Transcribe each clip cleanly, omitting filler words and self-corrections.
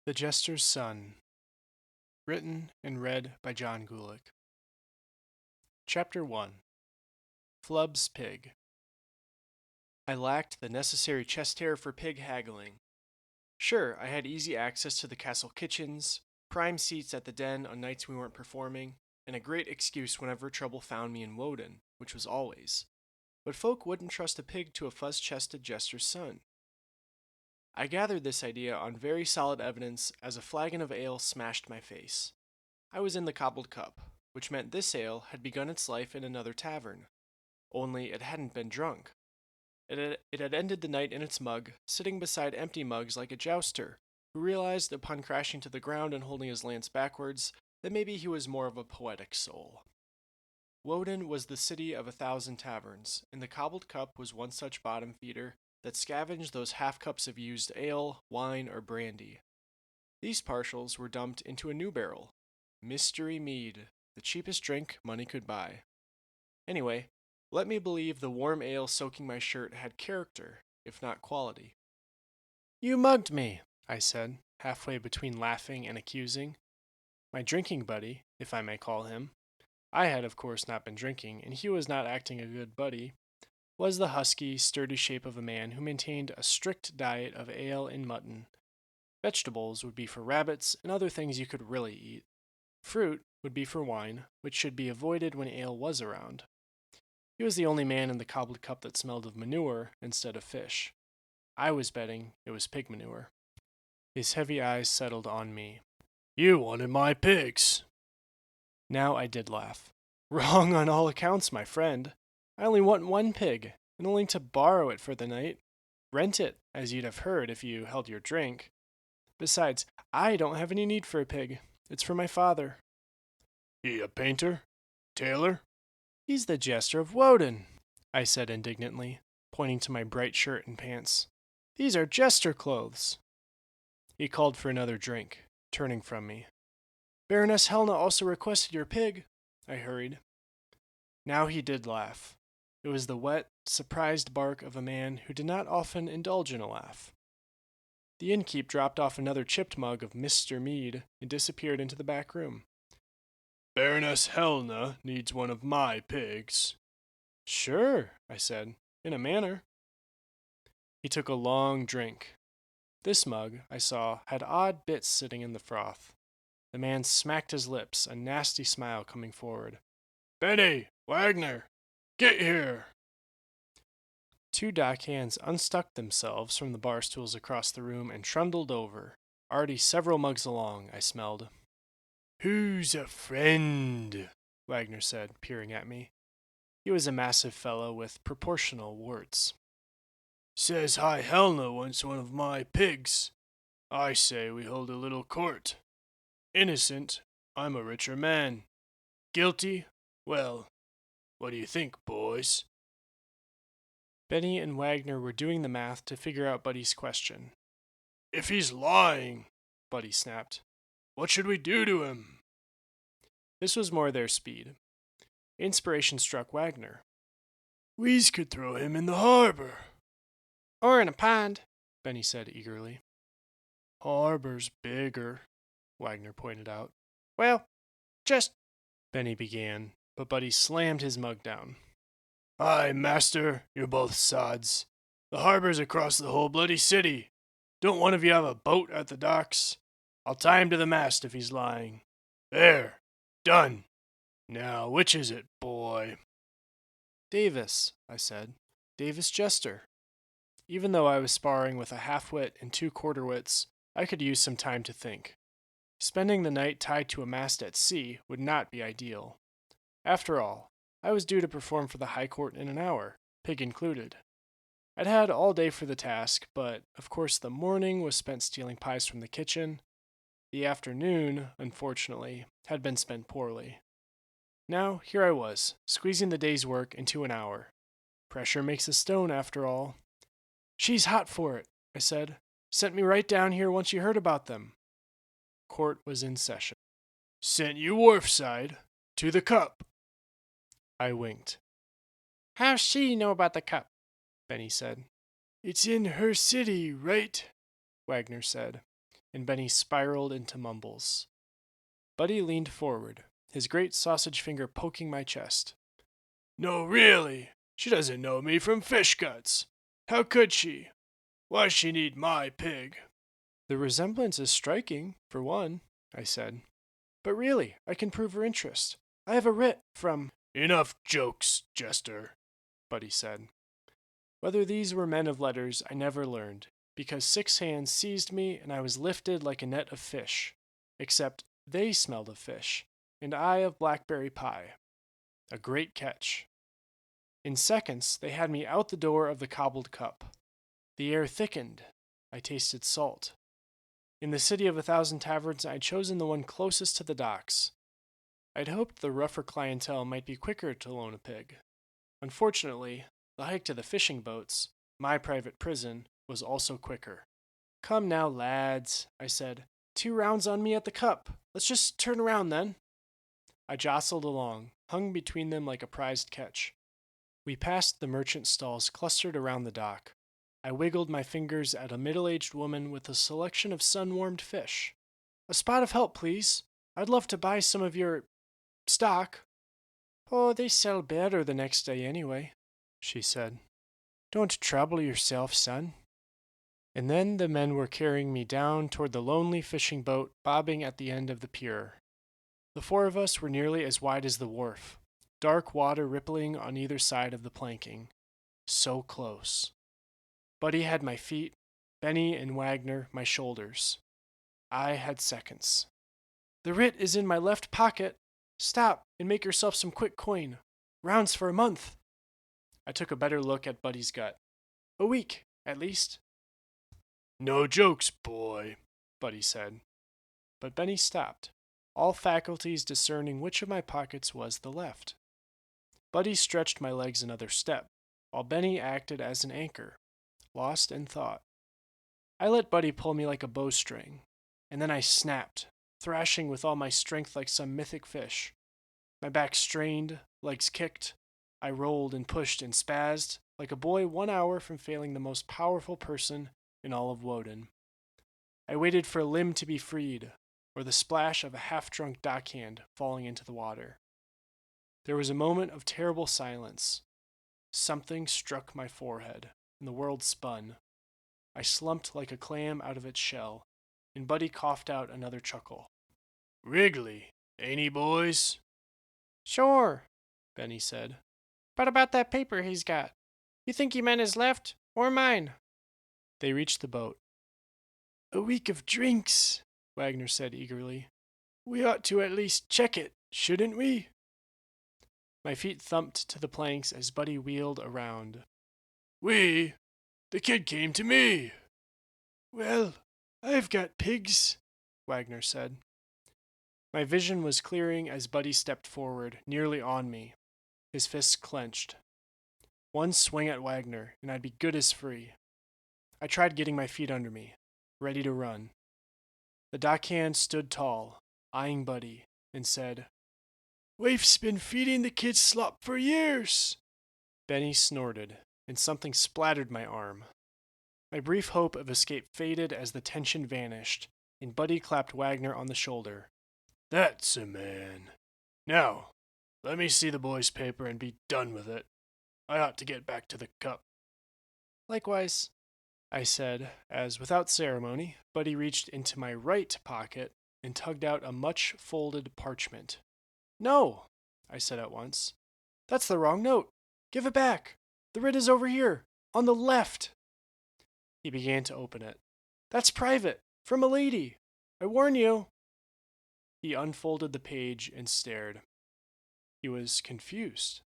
The Jester's Son. Written and read by John Gulick. Chapter 1. Flub's Pig. I lacked the necessary chest hair for pig haggling. Sure, I had easy access to the castle kitchens, prime seats at the den on nights we weren't performing, and a great excuse whenever trouble found me in Woden, which was always. But folk wouldn't trust a pig to a fuzz-chested Jester's son. I gathered this idea on very solid evidence as a flagon of ale smashed my face. I was in the cobbled cup, which meant this ale had begun its life in another tavern. Only it hadn't been drunk. It had ended the night in its mug, sitting beside empty mugs like a jouster, who realized upon crashing to the ground and holding his lance backwards that maybe he was more of a poetic soul. Woden was the city of 1,000 taverns, and the cobbled cup was one such bottom feeder that scavenged those half cups of used ale, wine, or brandy. These partials were dumped into a new barrel. Mystery mead, the cheapest drink money could buy. Anyway, let me believe the warm ale soaking my shirt had character, if not quality. "You mugged me," I said, halfway between laughing and accusing. My drinking buddy, if I may call him, I had of course not been drinking, and he was not acting a good buddy, was the husky, sturdy shape of a man who maintained a strict diet of ale and mutton. Vegetables would be for rabbits and other things you could really eat. Fruit would be for wine, which should be avoided when ale was around. He was the only man in the cobbled cup that smelled of manure instead of fish. I was betting it was pig manure. His heavy eyes settled on me. "You wanted my pigs." Now I did laugh. "Wrong on all accounts, my friend. I only want one pig, and only to borrow it for the night. Rent it, as you'd have heard if you held your drink. Besides, I don't have any need for a pig. It's for my father." "He a painter? Tailor?" "He's the Jester of Woden," I said indignantly, pointing to my bright shirt and pants. "These are jester clothes." He called for another drink, turning from me. "Baroness Helena also requested your pig," I hurried. Now he did laugh. It was the wet, surprised bark of a man who did not often indulge in a laugh. The innkeep dropped off another chipped mug of Mr. Mead and disappeared into the back room. "Baroness Helena needs one of my pigs." "Sure," I said, "in a manner." He took a long drink. This mug, I saw, had odd bits sitting in the froth. The man smacked his lips, a nasty smile coming forward. "Benny! Wagner! Get here!" Two dock hands unstuck themselves from the bar stools across the room and trundled over. Already several mugs along, I smelled. "Who's a friend?" Wagner said, peering at me. He was a massive fellow with proportional warts. "Says High Helena wants one of my pigs. I say we hold a little court. Innocent, I'm a richer man. Guilty? Well, what do you think, boys?" Benny and Wagner were doing the math to figure out Buddy's question. "If he's lying," Buddy snapped, "what should we do to him?" This was more their speed. Inspiration struck Wagner. "We's could throw him in the harbor." "Or in a pond," Benny said eagerly. "Harbor's bigger," Wagner pointed out. "Well, just—" Benny began, but Buddy slammed his mug down. "Aye, master, you're both sods. The harbor's across the whole bloody city. Don't one of you have a boat at the docks? I'll tie him to the mast if he's lying. There, done. Now, which is it, boy?" "Davis," I said. "Davis Jester." Even though I was sparring with a half-wit and 2 quarter-wits, I could use some time to think. Spending the night tied to a mast at sea would not be ideal. After all, I was due to perform for the High Court in an hour, pig included. I'd had all day for the task, but of course the morning was spent stealing pies from the kitchen. The afternoon, unfortunately, had been spent poorly. Now, here I was, squeezing the day's work into an hour. Pressure makes a stone, after all. "She's hot for it," I said. "Sent me right down here once you heard about them." Court was in session. "Sent you wharfside. To the cup." I winked. "How's she know about the cup?" Benny said. "It's in her city, right?" Wagner said. and Benny spiraled into mumbles. Buddy leaned forward, his great sausage finger poking my chest. No, really. She doesn't know me from fish guts. How could she? Why she need my pig? The resemblance is striking, for one, I said. But really, I can prove her interest. I have a writ from... Enough jokes, Jester, Buddy said. Whether these were men of letters, I never learned, because 6 hands seized me and I was lifted like a net of fish, except they smelled of fish, and I of blackberry pie. A great catch. In seconds, they had me out the door of the cobbled cup. The air thickened. I tasted salt. In the city of 1,000 taverns, I had chosen the one closest to the docks. I'd hoped the rougher clientele might be quicker to loan a pig. Unfortunately, the hike to the fishing boats, my private prison, was also quicker. Come now, lads, I said. 2 rounds on me at the cup. Let's just turn around then. I jostled along, hung between them like a prized catch. We passed the merchant stalls clustered around the dock. I wiggled my fingers at a middle-aged woman with a selection of sun-warmed fish. A spot of help, please. I'd love to buy some of your... stock. Oh, they sell better the next day anyway, she said. Don't trouble yourself, son. And then the men were carrying me down toward the lonely fishing boat bobbing at the end of the pier. The 4 of us were nearly as wide as the wharf, dark water rippling on either side of the planking. So close. Buddy had my feet, Benny and Wagner my shoulders. I had seconds. The writ is in my left pocket. Stop and make yourself some quick coin. Rounds for a month. I took a better look at Buddy's gut. A week, at least. No jokes, boy, Buddy said. But Benny stopped, all faculties discerning which of my pockets was the left. Buddy stretched my legs another step, while Benny acted as an anchor, lost in thought. I let Buddy pull me like a bowstring, and then I snapped, thrashing with all my strength like some mythic fish. My back strained, legs kicked. I rolled and pushed and spazzed, like a boy 1 hour from failing the most powerful person in all of Woden. I waited for a limb to be freed, or the splash of a half-drunk dockhand falling into the water. There was a moment of terrible silence. Something struck my forehead, and the world spun. I slumped like a clam out of its shell, and Buddy coughed out another chuckle. Wrigley, ain't he, boys? Sure, Benny said. But about that paper he's got. You think he meant his left or mine? They reached the boat. A week of drinks, Wagner said eagerly. We ought to at least check it, shouldn't we? My feet thumped to the planks as Buddy wheeled around. We? The kid came to me. Well, I've got pigs, Wagner said. My vision was clearing as Buddy stepped forward, nearly on me, his fists clenched. One swing at Wagner, and I'd be good as free. I tried getting my feet under me, ready to run. The dockhand stood tall, eyeing Buddy, and said, Wife's been feeding the kids slop for years. Benny snorted, and something splattered my arm. My brief hope of escape faded as the tension vanished, and Buddy clapped Wagner on the shoulder. That's a man. Now, let me see the boy's paper and be done with it. I ought to get back to the cup. Likewise, I said, as without ceremony, Buddy reached into my right pocket and tugged out a much-folded parchment. No, I said at once. That's the wrong note. Give it back. The writ is over here, on the left. He began to open it. That's private, from a lady. I warn you. He unfolded the page and stared. He was confused.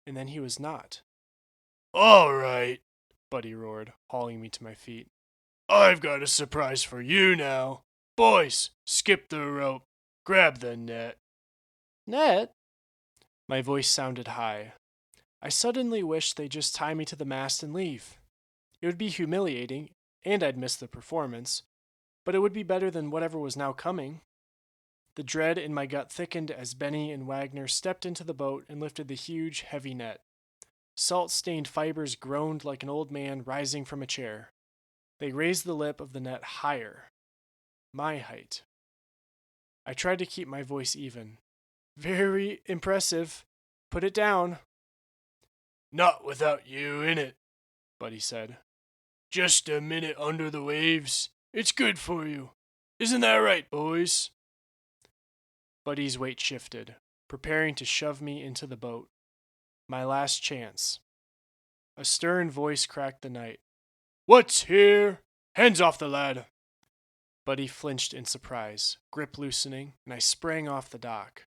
And then he was not. All right, Buddy roared, hauling me to my feet. I've got a surprise for you now. Boys, skip the rope. Grab the net. Net? My voice sounded high. I suddenly wished they'd just tie me to the mast and leave. It would be humiliating, and I'd miss the performance, but it would be better than whatever was now coming. The dread in my gut thickened as Benny and Wagner stepped into the boat and lifted the huge, heavy net. Salt-stained fibers groaned like an old man rising from a chair. They raised the lip of the net higher. my height. I tried to keep my voice even. Very impressive. Put it down. Not without you in it, Buddy said. Just a minute under the waves. It's good for you. Isn't that right, boys? Buddy's weight shifted, preparing to shove me into the boat. My last chance. A stern voice cracked the night. What's here? Hands off the lad. Buddy flinched in surprise, grip loosening, and I sprang off the dock.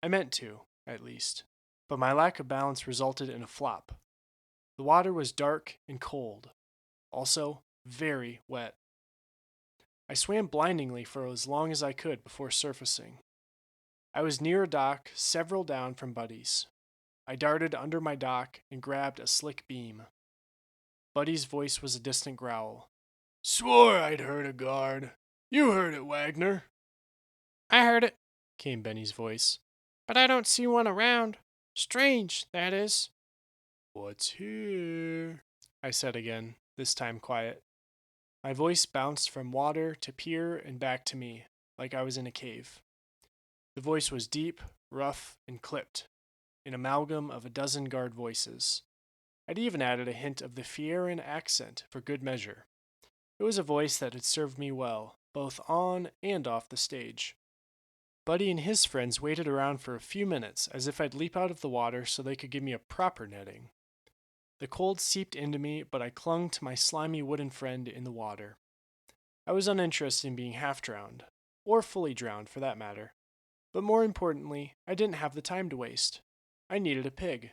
I meant to, at least, but my lack of balance resulted in a flop. The water was dark and cold, also very wet. I swam blindingly for as long as I could before surfacing. I was near a dock several down from Buddy's. I darted under my dock and grabbed a slick beam. Buddy's voice was a distant growl. Swore I'd heard a guard. You heard it, Wagner. I heard it, came Benny's voice, but I don't see one around. Strange, that is. What's here? I said again, this time quiet. My voice bounced from water to pier and back to me, like I was in a cave. The voice was deep, rough, and clipped, an amalgam of a dozen guard voices. I'd even added a hint of the Fieran accent for good measure. It was a voice that had served me well, both on and off the stage. Buddy and his friends waited around for a few minutes as if I'd leap out of the water so they could give me a proper netting. The cold seeped into me, but I clung to my slimy wooden friend in the water. I was uninterested in being half drowned, or fully drowned for that matter. But more importantly, I didn't have the time to waste. I needed a pig.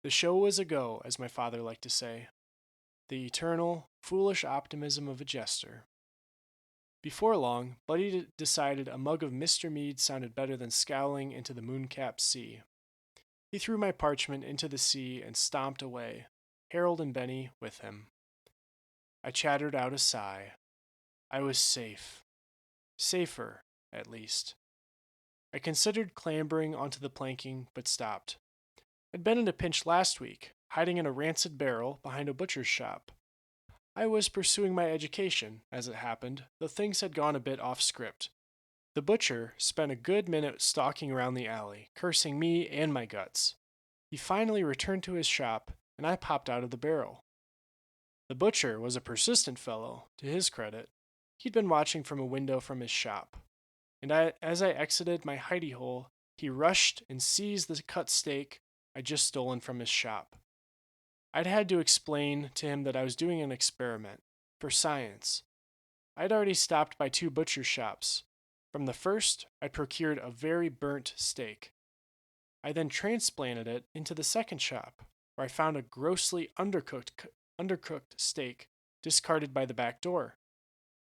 The show was a go, as my father liked to say. The eternal, foolish optimism of a jester. Before long, Buddy decided a mug of Mr. Mead sounded better than scowling into the moon-capped sea. He threw my parchment into the sea and stomped away, Harold and Benny with him. I chattered out a sigh. I was safe. Safer, at least. I considered clambering onto the planking, but stopped. I'd been in a pinch last week, hiding in a rancid barrel behind a butcher's shop. I was pursuing my education, as it happened, though things had gone a bit off script. The butcher spent a good minute stalking around the alley, cursing me and my guts. He finally returned to his shop, and I popped out of the barrel. The butcher was a persistent fellow, to his credit. He'd been watching from a window from his shop, and as I exited my hidey hole, he rushed and seized the cut steak I'd just stolen from his shop. I'd had to explain to him that I was doing an experiment, for science. I'd already stopped by 2 butcher shops. From the first, I procured a very burnt steak. I then transplanted it into the second shop, where I found a grossly undercooked steak discarded by the back door.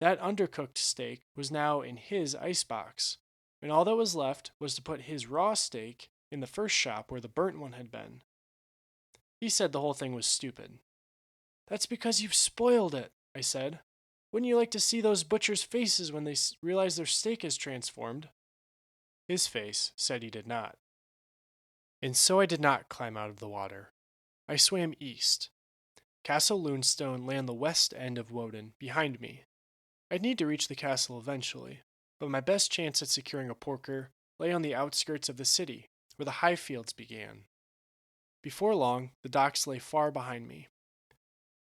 That undercooked steak was now in his icebox, and all that was left was to put his raw steak in the first shop where the burnt one had been. He said the whole thing was stupid. That's because you've spoiled it, I said. Wouldn't you like to see those butchers' faces when they realize their steak is transformed? His face said he did not. And so I did not climb out of the water. I swam east. Castle Loonstone lay on the west end of Woden, behind me. I'd need to reach the castle eventually, but my best chance at securing a porker lay on the outskirts of the city, where the high fields began. Before long, the docks lay far behind me.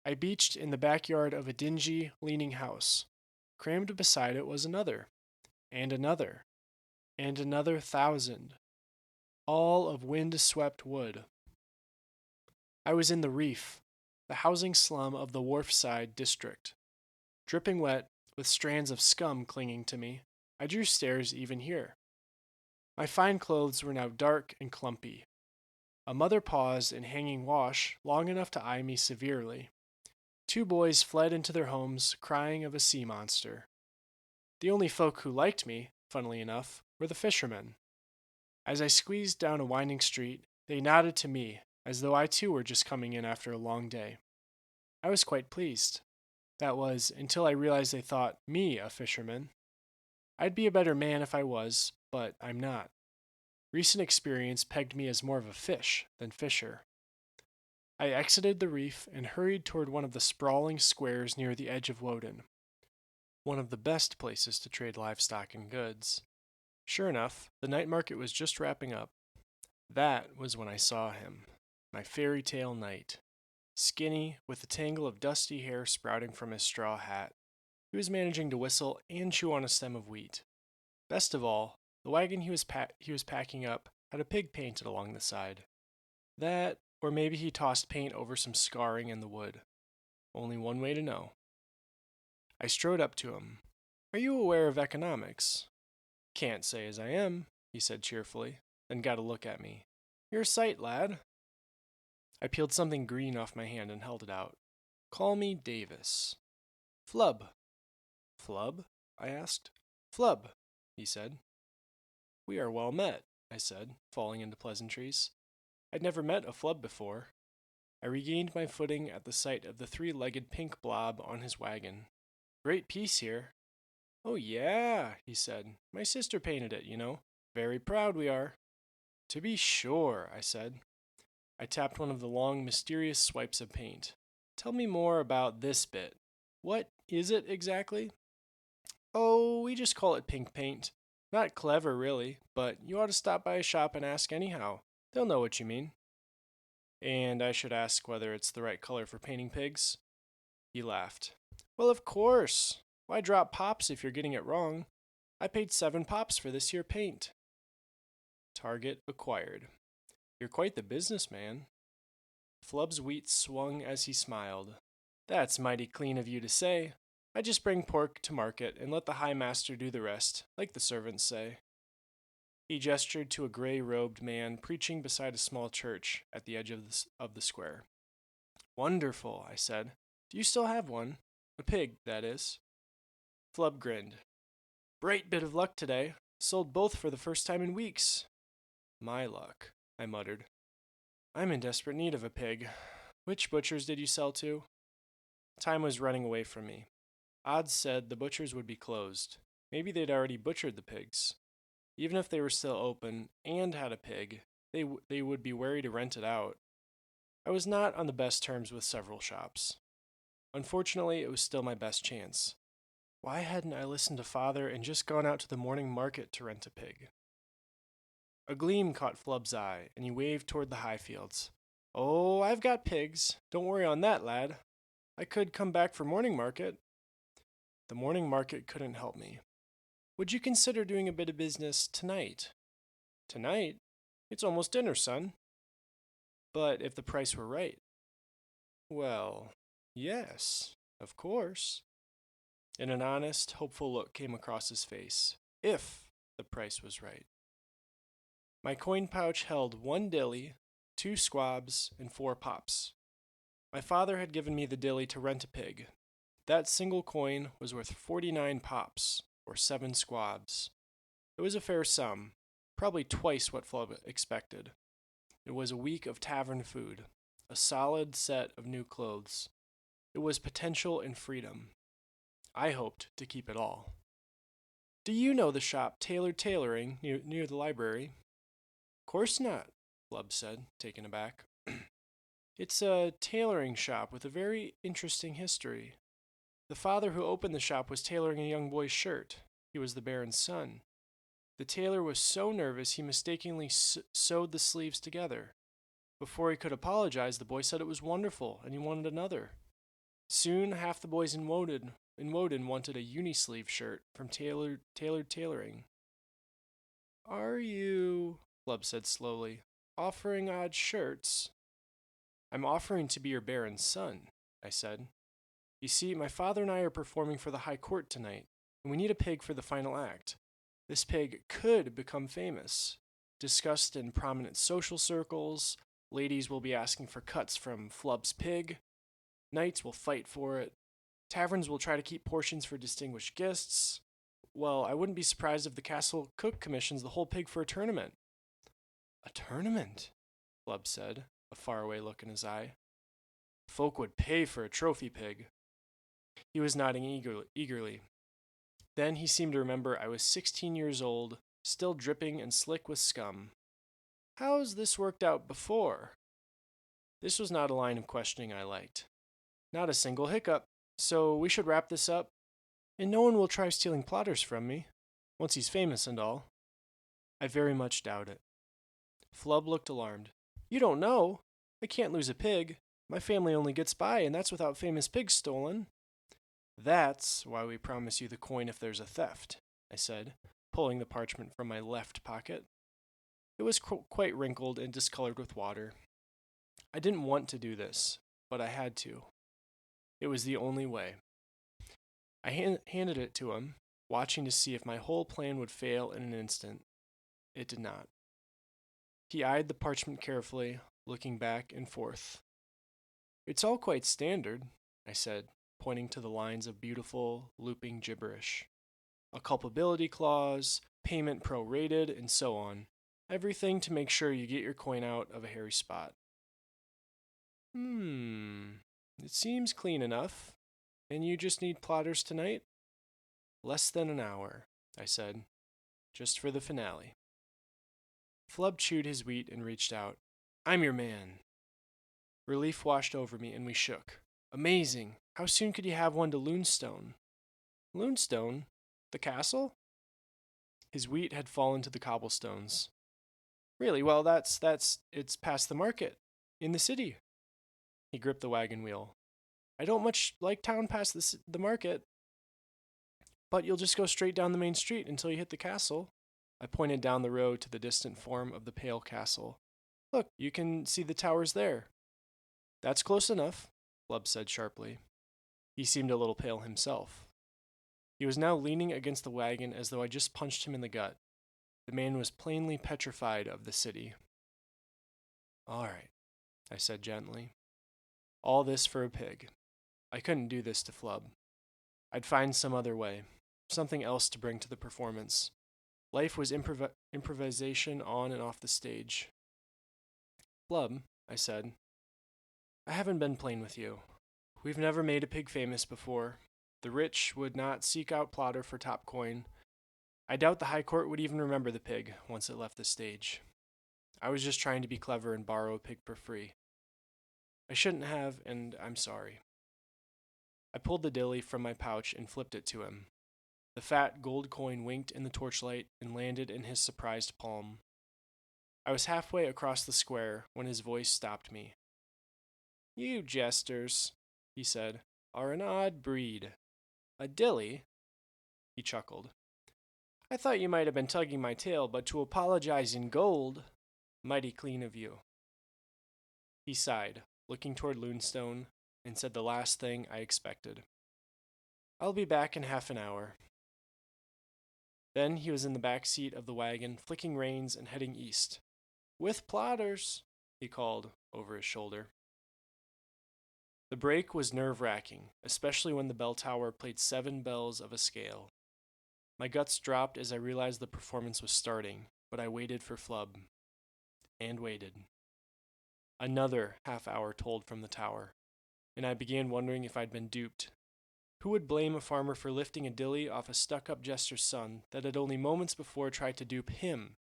I beached in the backyard of a dingy, leaning house. Crammed beside it was another, and another, and another 1,000, all of wind-swept wood. I was in the Reef, the housing slum of the Wharfside district. Dripping wet, with strands of scum clinging to me, I drew stares even here. My fine clothes were now dark and clumpy. A mother paused in hanging wash long enough to eye me severely. 2 boys fled into their homes, crying of a sea monster. The only folk who liked me, funnily enough, were the fishermen. As I squeezed down a winding street, they nodded to me, as though I too were just coming in after a long day. I was quite pleased. That was, until I realized they thought me a fisherman. I'd be a better man if I was, but I'm not. Recent experience pegged me as more of a fish than fisher. I exited the reef and hurried toward one of the sprawling squares near the edge of Woden. one of the best places to trade livestock and goods. Sure enough, the night market was just wrapping up. That was when I saw him, my fairy tale knight. Skinny, with a tangle of dusty hair sprouting from his straw hat, he was managing to whistle and chew on a stem of wheat. Best of all, the wagon he was packing up had a pig painted along the side. That, or maybe he tossed paint over some scarring in the wood. Only one way to know. I strode up to him. Are you aware of economics? Can't say as I am, he said cheerfully, then got a look at me. You're a sight, lad. I peeled something green off my hand and held it out. Call me Davis. Flub. Flub? I asked. Flub, he said. We are well met, I said, falling into pleasantries. I'd never met a flub before. I regained my footing at the sight of the three-legged pink blob on his wagon. Great piece here. Oh, yeah, he said. My sister painted it, you know. Very proud we are. To be sure, I said. I tapped one of the long, mysterious swipes of paint. Tell me more about this bit. What is it exactly? Oh, we just call it pink paint. Not clever, really, but you ought to stop by a shop and ask anyhow. They'll know what you mean. And I should ask whether it's the right color for painting pigs? He laughed. Well, of course. Why drop pops if you're getting it wrong? I paid 7 pops for this here paint. Target acquired. You're quite the businessman. Flub's wheat swung as he smiled. That's mighty clean of you to say. I just bring pork to market and let the high master do the rest, like the servants say. He gestured to a gray-robed man preaching beside a small church at the edge of the square. Wonderful, I said. Do you still have one? A pig, that is. Flub grinned. Bright bit of luck today. Sold both for the first time in weeks. My luck, I muttered. I'm in desperate need of a pig. Which butchers did you sell to? Time was running away from me. Odds said the butchers would be closed. Maybe they'd already butchered the pigs. Even if they were still open and had a pig, they would be wary to rent it out. I was not on the best terms with several shops. Unfortunately, it was still my best chance. Why hadn't I listened to Father and just gone out to the morning market to rent a pig? A gleam caught Flub's eye, and he waved toward the high fields. Oh, I've got pigs. Don't worry on that, lad. I could come back for morning market. The morning market couldn't help me. Would you consider doing a bit of business tonight? Tonight? It's almost dinner, son. But if the price were right. Well, yes, of course. And an honest, hopeful look came across his face. If the price was right. My coin pouch held 1 dilly, 2 squabs, and 4 pops. My father had given me the dilly to rent a pig. That single coin was worth 49 pops, or 7 squabs. It was a fair sum, probably twice what Flub expected. It was a week of tavern food, a solid set of new clothes. It was potential and freedom. I hoped to keep it all. Do you know the shop Tailored Tailoring near the library? Course not, Flub said, taken aback. It's a tailoring shop with a very interesting history. The father who opened the shop was tailoring a young boy's shirt. He was the Baron's son. The tailor was so nervous he mistakenly sewed the sleeves together. Before he could apologize, the boy said it was wonderful and he wanted another. Soon, half the boys in Woden wanted a uni-sleeve shirt from Tailored Tailoring. Are you, Flub said slowly, offering odd shirts? I'm offering to be your Baron's son, I said. You see, my father and I are performing for the High Court tonight, and we need a pig for the final act. This pig could become famous. Discussed in prominent social circles, ladies will be asking for cuts from Flub's pig. Knights will fight for it. Taverns will try to keep portions for distinguished guests. Well, I wouldn't be surprised if the castle cook commissions the whole pig for a tournament. A tournament? Flub said, a faraway look in his eye. Folk would pay for a trophy pig. He was nodding eagerly. Then he seemed to remember I was 16 years old, still dripping and slick with scum. How's this worked out before? This was not a line of questioning I liked. Not a single hiccup. So we should wrap this up. And no one will try stealing plotters from me, once he's famous and all. I very much doubt it. Flub looked alarmed. You don't know. I can't lose a pig. My family only gets by, and that's without famous pigs stolen. That's why we promise you the coin if there's a theft, I said, pulling the parchment from my left pocket. It was quite wrinkled and discolored with water. I didn't want to do this, but I had to. It was the only way. I handed it to him, watching to see if my whole plan would fail in an instant. It did not. He eyed the parchment carefully, looking back and forth. It's all quite standard, I said, pointing to the lines of beautiful, looping gibberish. A culpability clause, payment prorated, and so on. Everything to make sure you get your coin out of a hairy spot. It seems clean enough. And you just need plotters tonight? Less than an hour, I said, just for the finale. Flub chewed his wheat and reached out. I'm your man. Relief washed over me and we shook. Amazing. How soon could you have one to Loonstone? Loonstone? The castle? His wheat had fallen to the cobblestones. Really? Well, it's past the market. In the city. He gripped the wagon wheel. I don't much like town past the market. But you'll just go straight down the main street until you hit the castle. I pointed down the road to the distant form of the pale castle. Look, you can see the towers there. That's close enough, Flub said sharply. He seemed a little pale himself. He was now leaning against the wagon as though I just punched him in the gut. The man was plainly petrified of the city. All right, I said gently. All this for a pig. I couldn't do this to Flub. I'd find some other way, something else to bring to the performance. Life was improvisation on and off the stage. Flub, I said, I haven't been plain with you. We've never made a pig famous before. The rich would not seek out plotter for top coin. I doubt the High Court would even remember the pig once it left the stage. I was just trying to be clever and borrow a pig for free. I shouldn't have, and I'm sorry. I pulled the dilly from my pouch and flipped it to him. The fat gold coin winked in the torchlight and landed in his surprised palm. I was halfway across the square when his voice stopped me. You jesters, he said, are an odd breed. A dilly? He chuckled. I thought you might have been tugging my tail, but to apologize in gold, mighty clean of you. He sighed, looking toward Loonstone, and said the last thing I expected. I'll be back in half an hour. Then he was in the back seat of the wagon, flicking reins and heading east. With plotters, he called over his shoulder. The break was nerve-wracking, especially when the bell tower played 7 bells of a scale. My guts dropped as I realized the performance was starting, but I waited for Flub. And waited. Another half hour tolled from the tower, and I began wondering if I'd been duped. Who would blame a farmer for lifting a dilly off a stuck-up jester's son that had only moments before tried to dupe him?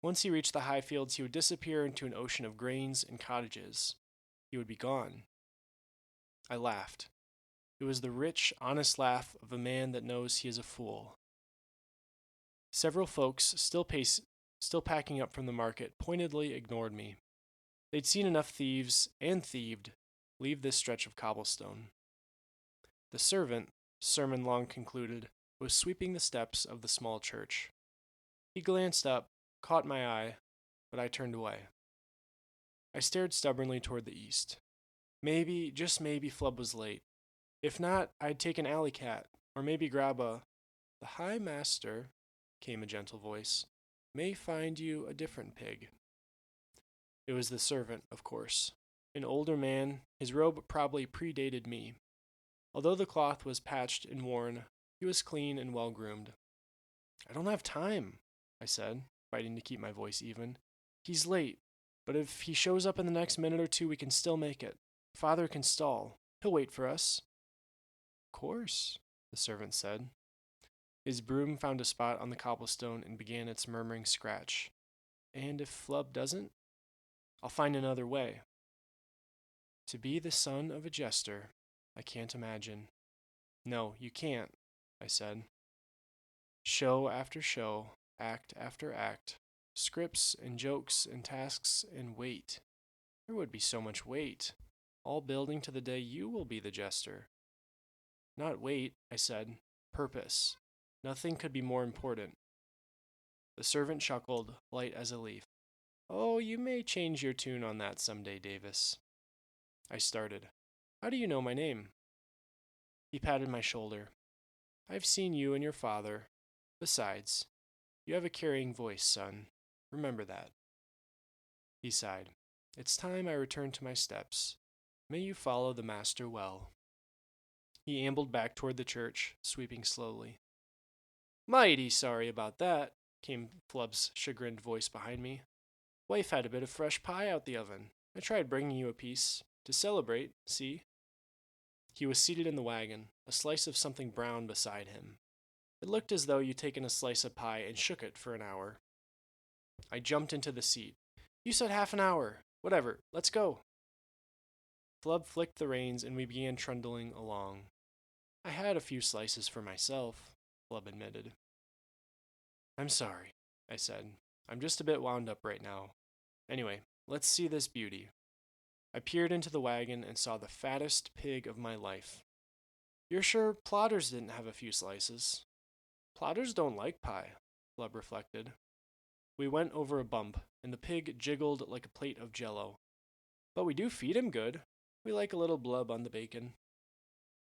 Once he reached the high fields, he would disappear into an ocean of grains and cottages. He would be gone. I laughed. It was the rich, honest laugh of a man that knows he is a fool. Several folks, still packing up from the market, pointedly ignored me. They'd seen enough thieves, and thieved, leave this stretch of cobblestone. The servant, sermon long concluded, was sweeping the steps of the small church. He glanced up, caught my eye, but I turned away. I stared stubbornly toward the east. Maybe, just maybe, Flub was late. If not, I'd take an alley cat, or maybe grab a... The High Master, came a gentle voice, may find you a different pig. It was the servant, of course. An older man, his robe probably predated me. Although the cloth was patched and worn, he was clean and well-groomed. I don't have time, I said, fighting to keep my voice even. He's late, but if he shows up in the next minute or two, we can still make it. Father can stall. He'll wait for us. Of course, the servant said. His broom found a spot on the cobblestone and began its murmuring scratch. And if Flub doesn't, I'll find another way. To be the son of a jester, I can't imagine. No, you can't, I said. Show after show, act after act, scripts and jokes and tasks and wait. There would be so much wait, all building to the day you will be the jester. Not wait, I said. Purpose. Nothing could be more important. The servant chuckled, light as a leaf. Oh, you may change your tune on that someday, Davis. I started. How do you know my name? He patted my shoulder. I've seen you and your father. Besides, you have a carrying voice, son. Remember that. He sighed. It's time I returned to my steps. May you follow the master well. He ambled back toward the church, sweeping slowly. Mighty sorry about that, came Flub's chagrined voice behind me. Wife had a bit of fresh pie out the oven. I tried bringing you a piece. To celebrate, see? He was seated in the wagon, a slice of something brown beside him. It looked as though you'd taken a slice of pie and shook it for an hour. I jumped into the seat. You said half an hour. Whatever, let's go. Flub flicked the reins and we began trundling along. I had a few slices for myself, Flub admitted. I'm sorry, I said. I'm just a bit wound up right now. Anyway, let's see this beauty. I peered into the wagon and saw the fattest pig of my life. You're sure Plotters didn't have a few slices? Plotters don't like pie, Flub reflected. We went over a bump, and the pig jiggled like a plate of jello. But we do feed him good. We like a little blub on the bacon.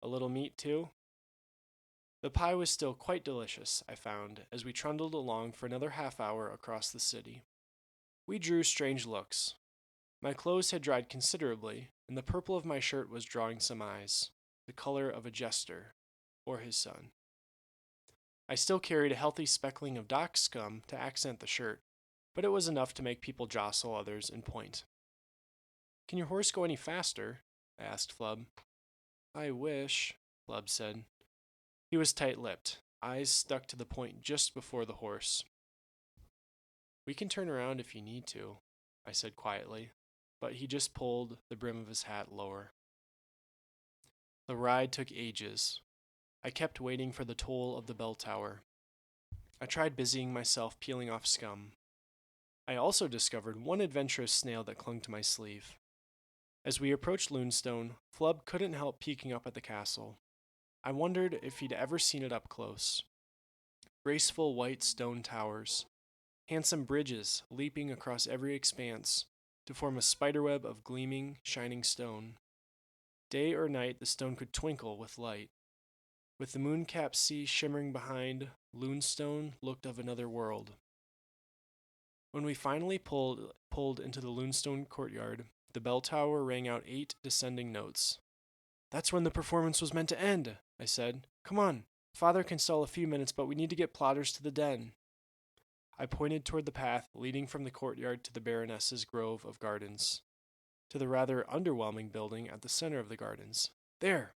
A little meat, too? The pie was still quite delicious, I found, as we trundled along for another half hour across the city. We drew strange looks. My clothes had dried considerably, and the purple of my shirt was drawing some eyes, the color of a jester, or his son. I still carried a healthy speckling of dock scum to accent the shirt, but it was enough to make people jostle others and point. Can your horse go any faster? I asked Flub. I wish, Flub said. He was tight-lipped, eyes stuck to the point just before the horse. We can turn around if you need to, I said quietly, but he just pulled the brim of his hat lower. The ride took ages. I kept waiting for the toll of the bell tower. I tried busying myself peeling off scum. I also discovered one adventurous snail that clung to my sleeve. As we approached Loonstone, Flub couldn't help peeking up at the castle. I wondered if he'd ever seen it up close. Graceful white stone towers, handsome bridges leaping across every expanse to form a spiderweb of gleaming, shining stone. Day or night, the stone could twinkle with light. With the moon-capped sea shimmering behind, Loonstone looked of another world. When we finally pulled into the Loonstone courtyard, the bell tower rang out 8 descending notes. That's when the performance was meant to end, I said. Come on, Father can stall a few minutes, but we need to get Plotters to the den. I pointed toward the path leading from the courtyard to the Baroness's grove of gardens, to the rather underwhelming building at the center of the gardens. There!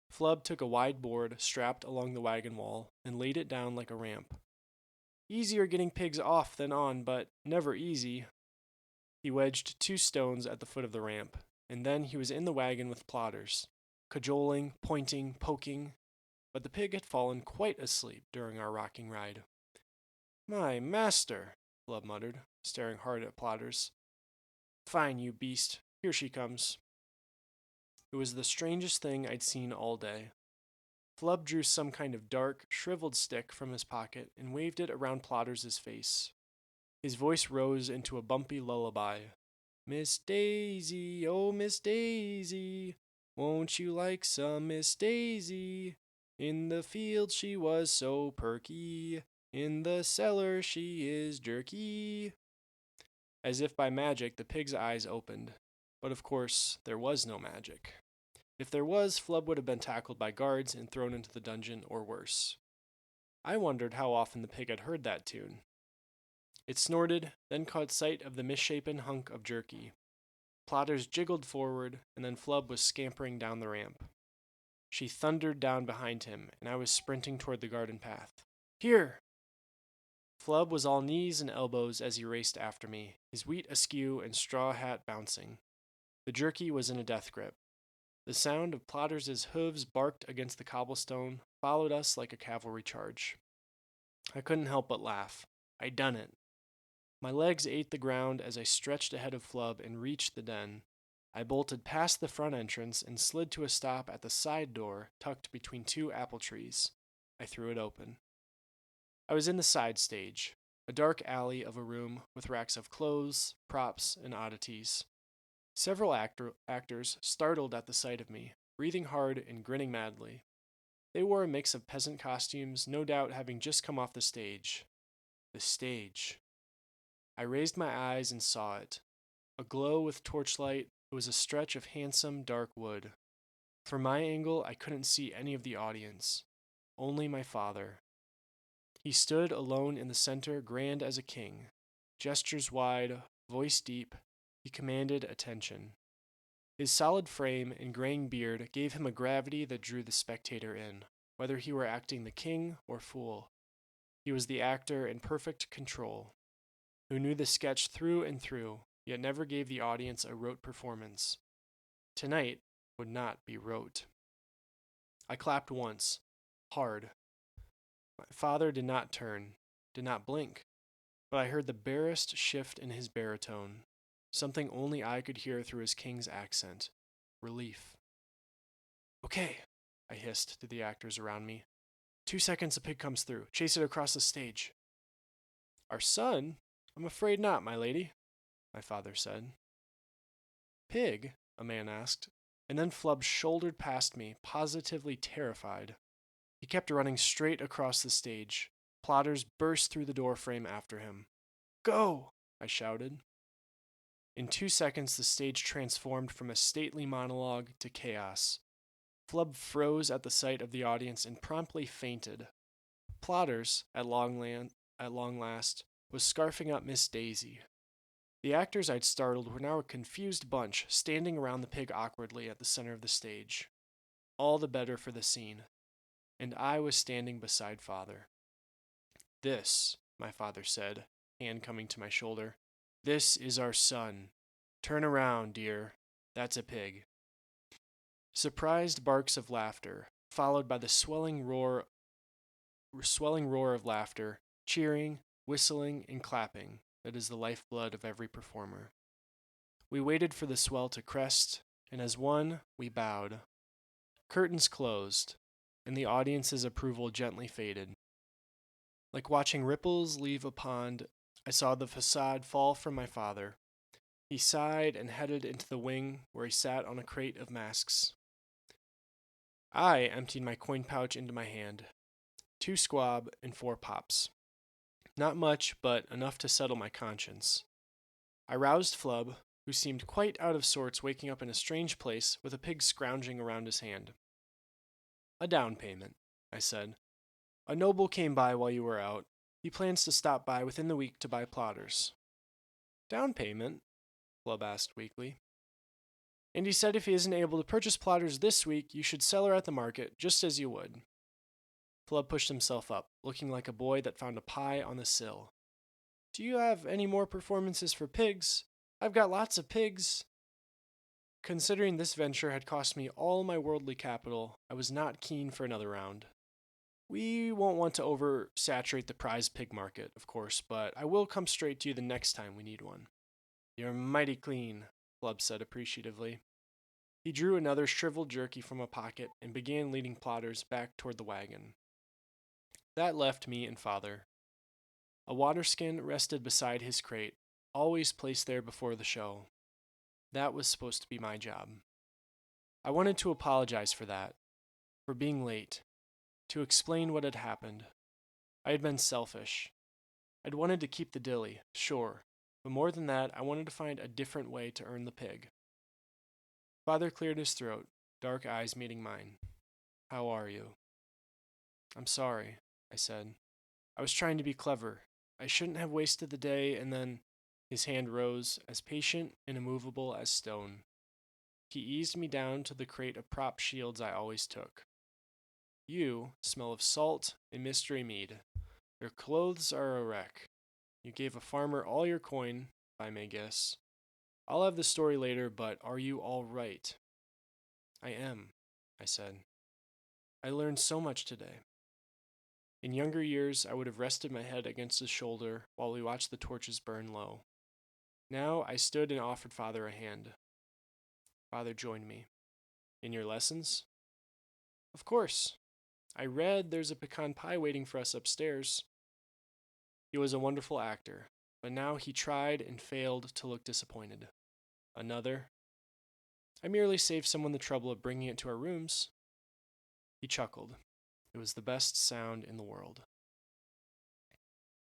Flub took a wide board strapped along the wagon wall and laid it down like a ramp. Easier getting pigs off than on, but never easy. He wedged 2 stones at the foot of the ramp, and then he was in the wagon with Plotters, cajoling, pointing, poking, but the pig had fallen quite asleep during our rocking ride. My master, Flub muttered, staring hard at Plotters. Fine, you beast. Here she comes. It was the strangest thing I'd seen all day. Flub drew some kind of dark, shriveled stick from his pocket and waved it around Plotters' face. His voice rose into a bumpy lullaby. Miss Daisy, oh Miss Daisy, won't you like some Miss Daisy? In the field she was so perky, in the cellar she is jerky. As if by magic, the pig's eyes opened. But of course, there was no magic. If there was, Flub would have been tackled by guards and thrown into the dungeon or worse. I wondered how often the pig had heard that tune. It snorted, then caught sight of the misshapen hunk of jerky. Plotters jiggled forward, and then Flub was scampering down the ramp. She thundered down behind him, and I was sprinting toward the garden path. Here! Flub was all knees and elbows as he raced after me, his wheat askew and straw hat bouncing. The jerky was in a death grip. The sound of Plotter's hooves barked against the cobblestone followed us like a cavalry charge. I couldn't help but laugh. I'd done it. My legs ate the ground as I stretched ahead of Flub and reached the den. I bolted past the front entrance and slid to a stop at the side door tucked between two apple trees. I threw it open. I was in the side stage, a dark alley of a room with racks of clothes, props, and oddities. Several actors startled at the sight of me, breathing hard and grinning madly. They wore a mix of peasant costumes, no doubt having just come off the stage. The stage. I raised my eyes and saw it. Aglow with torchlight, it was a stretch of handsome, dark wood. From my angle, I couldn't see any of the audience, only my father. He stood alone in the center, grand as a king. Gestures wide, voice deep, he commanded attention. His solid frame and graying beard gave him a gravity that drew the spectator in, whether he were acting the king or fool. He was the actor in perfect control, who knew the sketch through and through, yet never gave the audience a rote performance. Tonight would not be rote. I clapped once, hard. My father did not turn, did not blink, but I heard the barest shift in his baritone, something only I could hear through his king's accent. Relief. Okay, I hissed to the actors around me. 2 seconds a pig comes through. Chase it across the stage. Our son? I'm afraid not, my lady, my father said. Pig? A man asked, and then Flub shouldered past me, positively terrified. He kept running straight across the stage. Plotters burst through the door frame after him. Go! I shouted. In 2 seconds, the stage transformed from a stately monologue to chaos. Flub froze at the sight of the audience and promptly fainted. Plotters, at long last, was scarfing up Miss Daisy. The actors I'd startled were now a confused bunch, standing around the pig awkwardly at the center of the stage. All the better for the scene. And I was standing beside father. This, my father said, hand coming to my shoulder, this is our son. Turn around, dear. That's a pig. Surprised barks of laughter, followed by the swelling roar of laughter, cheering, whistling, and clapping that is the lifeblood of every performer. We waited for the swell to crest, and as one, we bowed. Curtains closed, and the audience's approval gently faded. Like watching ripples leave a pond, I saw the facade fall from my father. He sighed and headed into the wing where he sat on a crate of masks. I emptied my coin pouch into my hand. 2 squab and 4 pops. Not much, but enough to settle my conscience. I roused Flub, who seemed quite out of sorts waking up in a strange place with a pig scrounging around his hand. A down payment, I said. A noble came by while you were out. He plans to stop by within the week to buy plotters. Down payment? Flub asked weakly. And he said if he isn't able to purchase plotters this week, you should sell her at the market, just as you would. Flub pushed himself up, looking like a boy that found a pie on the sill. Do you have any more performances for pigs? I've got lots of pigs. Considering this venture had cost me all my worldly capital, I was not keen for another round. We won't want to oversaturate the prize pig market, of course, but I will come straight to you the next time we need one. You're mighty clean, Flub said appreciatively. He drew another shriveled jerky from a pocket and began leading plotters back toward the wagon. That left me and father. A waterskin rested beside his crate, always placed there before the show. That was supposed to be my job. I wanted to apologize for that, for being late, to explain what had happened. I had been selfish. I'd wanted to keep the dilly, sure, but more than that, I wanted to find a different way to earn the pig. Father cleared his throat, dark eyes meeting mine. How are you? I'm sorry, I said. I was trying to be clever. I shouldn't have wasted the day, and then his hand rose, as patient and immovable as stone. He eased me down to the crate of prop shields I always took. You smell of salt and mystery mead. Your clothes are a wreck. You gave a farmer all your coin, if I may guess. I'll have the story later, but are you all right? I am, I said. I learned so much today. In younger years, I would have rested my head against his shoulder while we watched the torches burn low. Now I stood and offered Father a hand. Father joined me. In your lessons? Of course. I read there's a pecan pie waiting for us upstairs. He was a wonderful actor, but now he tried and failed to look disappointed. Another. I merely saved someone the trouble of bringing it to our rooms. He chuckled. It was the best sound in the world.